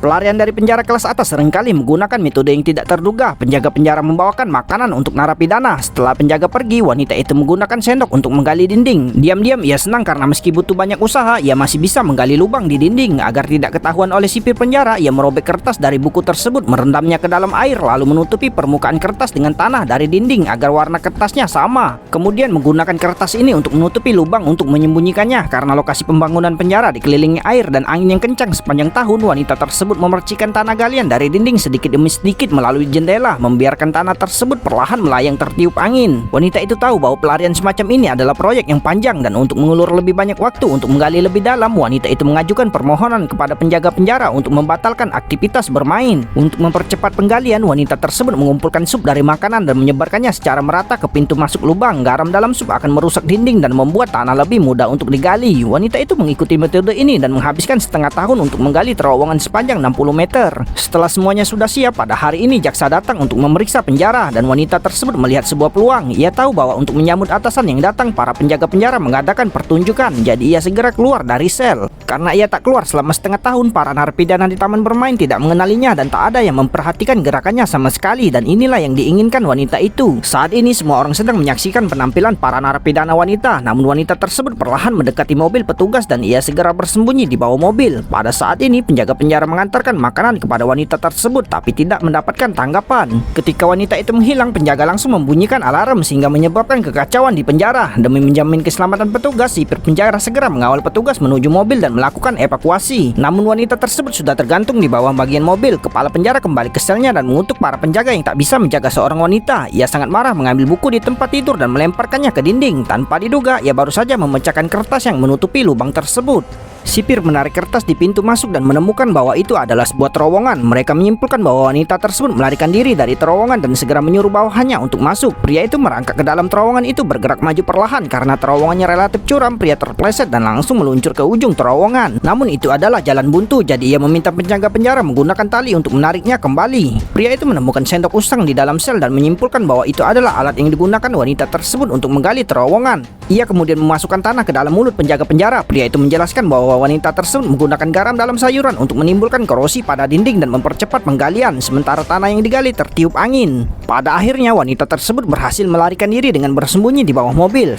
Pelarian dari penjara kelas atas seringkali menggunakan metode yang tidak terduga. Penjaga penjara membawakan makanan untuk narapidana. Setelah penjaga pergi, wanita itu menggunakan sendok untuk menggali dinding. Diam-diam ia senang karena meski butuh banyak usaha, ia masih bisa menggali lubang di dinding. Agar tidak ketahuan oleh sipir penjara, ia merobek kertas dari buku tersebut, merendamnya ke dalam air, lalu menutupi permukaan kertas dengan tanah dari dinding agar warna kertasnya sama. Kemudian menggunakan kertas ini untuk menutupi lubang untuk menyembunyikannya. Karena lokasi pembangunan penjara dikelilingi air dan angin yang kencang sepanjang tahun, wanita tersebut memercikan tanah galian dari dinding sedikit demi sedikit melalui jendela, membiarkan tanah tersebut perlahan melayang tertiup angin. Wanita itu tahu bahwa pelarian semacam ini adalah proyek yang panjang, dan untuk mengulur lebih banyak waktu untuk menggali lebih dalam, wanita itu mengajukan permohonan kepada penjaga penjara untuk membatalkan aktivitas bermain. Untuk mempercepat penggalian, wanita tersebut mengumpulkan sup dari makanan dan menyebarkannya secara merata ke pintu masuk lubang. Garam dalam sup akan merusak dinding dan membuat tanah lebih mudah untuk digali. Wanita itu mengikuti metode ini dan menghabiskan setengah tahun untuk menggali terowongan sepanjang 60 meter. Setelah semuanya sudah siap, pada hari ini jaksa datang untuk memeriksa penjara dan wanita tersebut melihat sebuah peluang. Ia tahu bahwa untuk menyambut atasan yang datang, para penjaga penjara mengadakan pertunjukan. Jadi ia segera keluar dari sel. Karena ia tak keluar selama setengah tahun, para narapidana di taman bermain tidak mengenalinya dan tak ada yang memperhatikan gerakannya sama sekali, dan inilah yang diinginkan wanita itu. Saat ini semua orang sedang menyaksikan penampilan para narapidana wanita, namun wanita tersebut perlahan mendekati mobil petugas dan ia segera bersembunyi di bawah mobil. Pada saat ini penjaga penjara mengantarkan makanan kepada wanita tersebut tapi tidak mendapatkan tanggapan. Ketika wanita itu menghilang, penjaga langsung membunyikan alarm sehingga menyebabkan kekacauan di penjara. Demi menjamin keselamatan petugas, sipir penjara segera mengawal petugas menuju mobil dan melakukan evakuasi. Namun wanita tersebut sudah tergantung di bawah bagian mobil. Kepala penjara kembali ke selnya dan mengutuk para penjaga yang tak bisa menjaga seorang wanita. Ia sangat marah, mengambil buku di tempat tidur dan melemparkannya ke dinding. Tanpa diduga, ia baru saja memecahkan kertas yang menutupi lubang tersebut. Sipir menarik kertas di pintu masuk dan menemukan bahwa itu adalah sebuah terowongan. Mereka menyimpulkan bahwa wanita tersebut melarikan diri dari terowongan dan segera menyuruh bawahannya untuk masuk. Pria itu merangkak ke dalam terowongan itu bergerak maju perlahan. Karena terowongannya relatif curam, pria terpleset dan langsung meluncur ke ujung terowongan. Namun itu adalah jalan buntu, jadi ia meminta penjaga penjara menggunakan tali untuk menariknya kembali. Pria itu menemukan sendok usang di dalam sel dan menyimpulkan bahwa itu adalah alat yang digunakan wanita tersebut untuk menggali terowongan. Ia kemudian memasukkan tanah ke dalam mulut penjaga penjara. Pria itu menjelaskan bahwa wanita tersebut menggunakan garam dalam sayuran untuk menimbulkan korosi pada dinding dan mempercepat penggalian, sementara tanah yang digali tertiup angin. Pada akhirnya wanita tersebut berhasil melarikan diri dengan bersembunyi di bawah mobil.